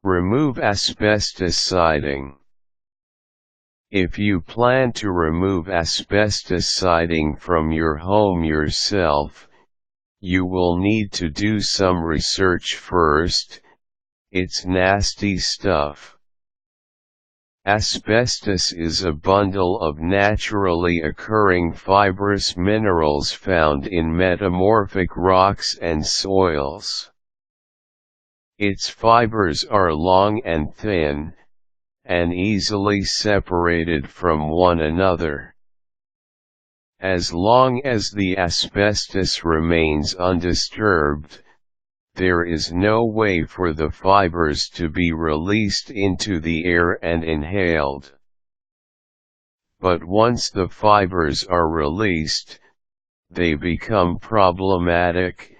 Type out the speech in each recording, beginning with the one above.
Remove asbestos siding. If you plan to remove asbestos siding from your home yourself, you will need to do some research first. It's nasty stuff. Asbestos is a bundle of naturally occurring fibrous minerals found in metamorphic rocks and soils. Its fibers are long and thin, and easily separated from one another. As long as the asbestos remains undisturbed, there is no way for the fibers to be released into the air and inhaled. But once the fibers are released, they become problematic.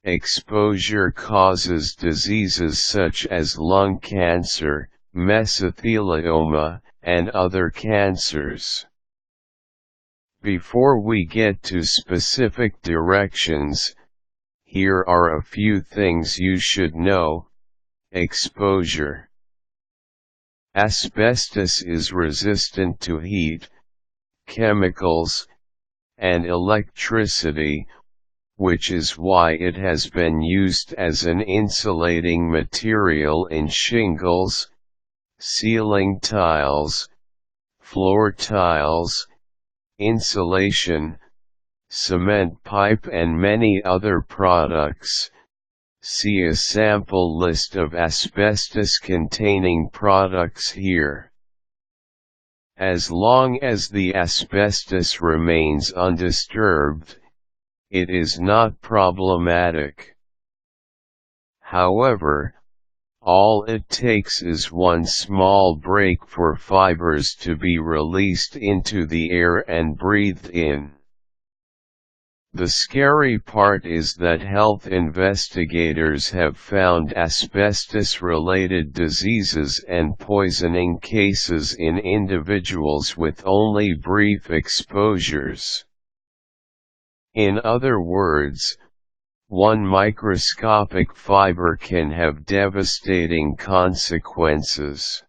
Exposure causes diseases such as lung cancer, mesothelioma, and other cancers. Before we get to specific directions, here are a few things you should know. Exposure. Asbestos is resistant to heat, chemicals, and electricity, which is why it has been used as an insulating material in shingles, ceiling tiles, floor tiles, insulation, cement pipe and many other products. See a sample list of asbestos-containing products here. As long as the asbestos remains undisturbed, it is not problematic. However, all it takes is one small break for fibers to be released into the air and breathed in. The scary part is that health investigators have found asbestos-related diseases and poisoning cases in individuals with only brief exposures. In other words, one microscopic fiber can have devastating consequences.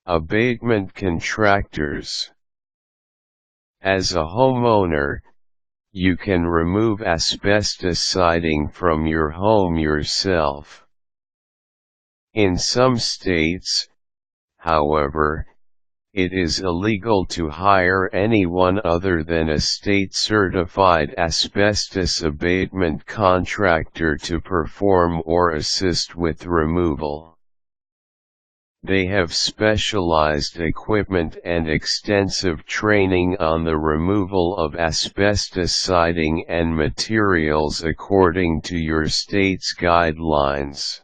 Abatement contractors. As a homeowner, you can remove asbestos siding from your home yourself. In some states, however, it is illegal to hire anyone other than a state-certified asbestos abatement contractor to perform or assist with removal. They have specialized equipment and extensive training on the removal of asbestos siding and materials according to your state's guidelines.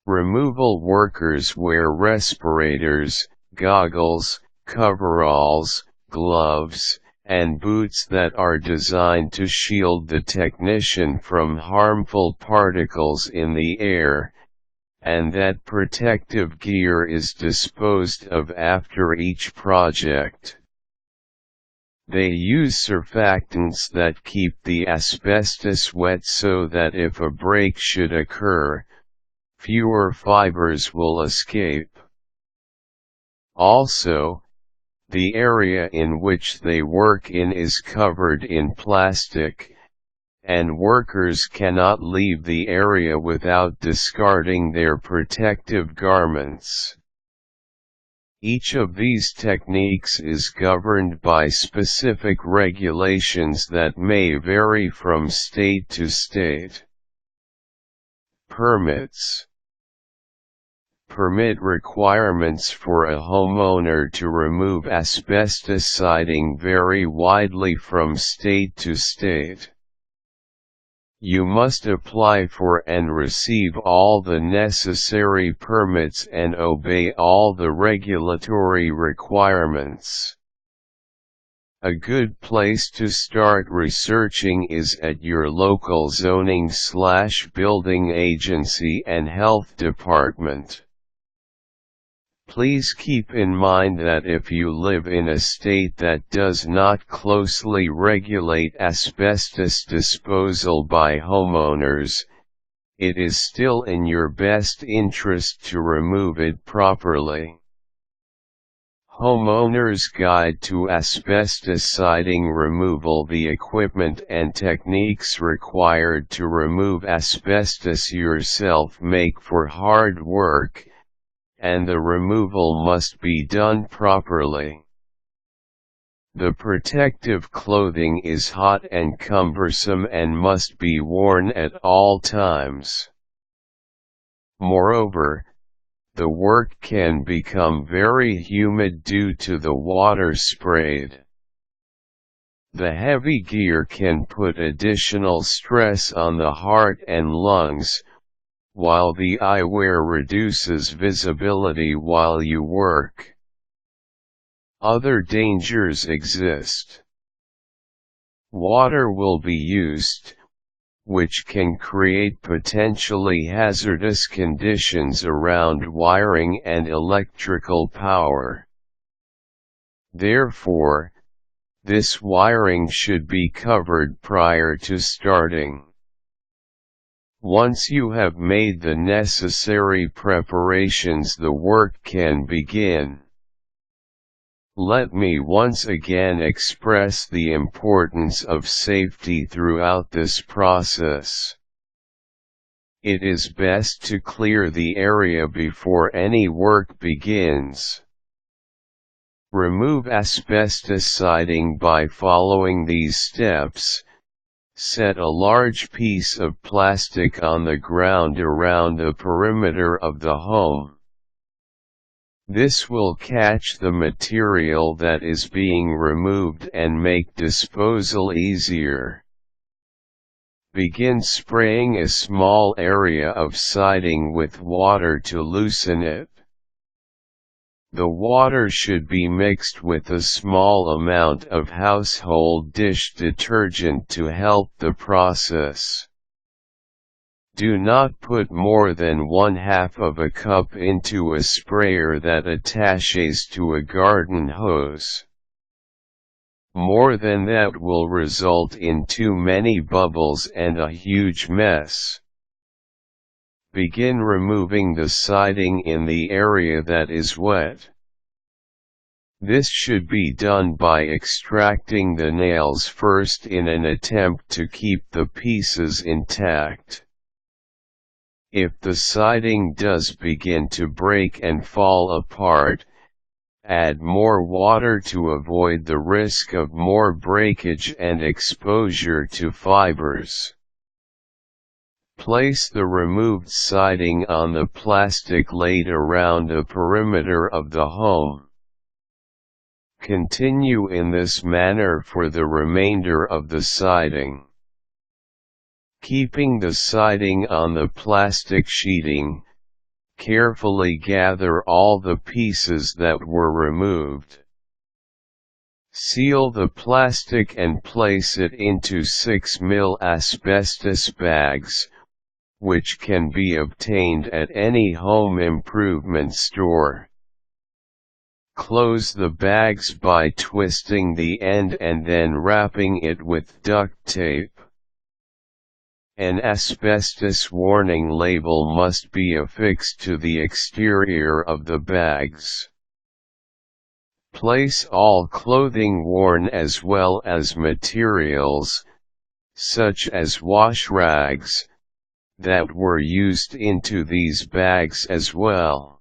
Removal workers wear respirators, goggles, coveralls, gloves, and boots that are designed to shield the technician from harmful particles in the air, and that protective gear is disposed of after each project. They use surfactants that keep the asbestos wet so that if a break should occur, fewer fibers will escape. Also, the area in which they work in is covered in plastic, and workers cannot leave the area without discarding their protective garments. Each of these techniques is governed by specific regulations that may vary from state to state. Permits. Permit requirements for a homeowner to remove asbestos siding vary widely from state to state. You must apply for and receive all the necessary permits and obey all the regulatory requirements. A good place to start researching is at your local zoning/building agency and health department. Please keep in mind that if you live in a state that does not closely regulate asbestos disposal by homeowners, it is still in your best interest to remove it properly. Homeowner's Guide to Asbestos Siding Removal: the equipment and techniques required to remove asbestos yourself make for hard work, and the removal must be done properly. The protective clothing is hot and cumbersome and must be worn at all times. Moreover, the work can become very humid due to the water sprayed. The heavy gear can put additional stress on the heart and lungs, while the eyewear reduces visibility while you work. Other dangers exist. Water will be used, which can create potentially hazardous conditions around wiring and electrical power. Therefore, this wiring should be covered prior to starting. Once you have made the necessary preparations, the work can begin. Let me once again express the importance of safety throughout this process. It is best to clear the area before any work begins. Remove asbestos siding by following these steps. Set a large piece of plastic on the ground around the perimeter of the home. This will catch the material that is being removed and make disposal easier. Begin spraying a small area of siding with water to loosen it. The water should be mixed with a small amount of household dish detergent to help the process. Do not put more than 1/2 of a cup into a sprayer that attaches to a garden hose. More than that will result in too many bubbles and a huge mess. Begin removing the siding in the area that is wet. This should be done by extracting the nails first in an attempt to keep the pieces intact. If the siding does begin to break and fall apart, add more water to avoid the risk of more breakage and exposure to fibers. Place the removed siding on the plastic laid around the perimeter of the home. Continue in this manner for the remainder of the siding. Keeping the siding on the plastic sheeting, carefully gather all the pieces that were removed. Seal the plastic and place it into 6 ml asbestos bags, which can be obtained at any home improvement store. Close the bags by twisting the end and then wrapping it with duct tape. An asbestos warning label must be affixed to the exterior of the bags. Place all clothing worn as well as materials, such as wash rags, that were used into these bags as well.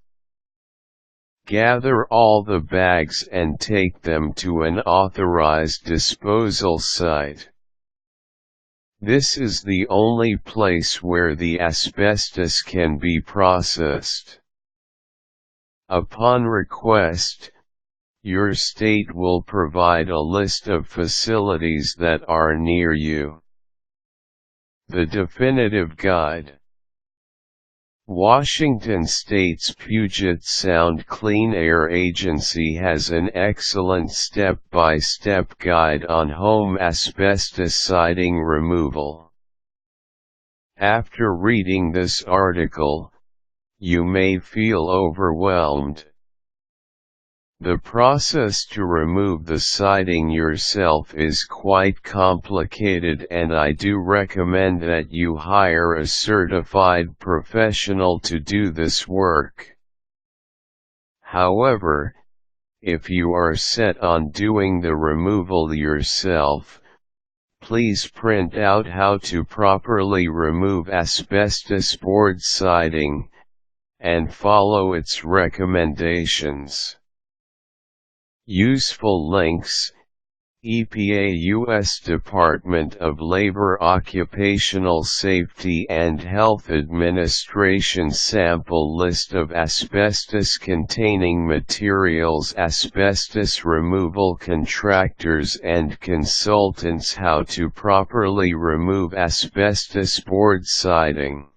Gather all the bags and take them to an authorized disposal site. This is the only place where the asbestos can be processed. Upon request, your state will provide a list of facilities that are near you. The definitive guide. Washington State's Puget Sound Clean Air Agency has an excellent step-by-step guide on home asbestos siding removal. After reading this article, you may feel overwhelmed. The process to remove the siding yourself is quite complicated, and I do recommend that you hire a certified professional to do this work. However, if you are set on doing the removal yourself, please print out how to properly remove asbestos board siding, and follow its recommendations. Useful links: EPA U.S. Department of Labor Occupational Safety and Health Administration Sample List of Asbestos-Containing Materials, Asbestos Removal Contractors and Consultants, How to Properly Remove Asbestos Board Siding.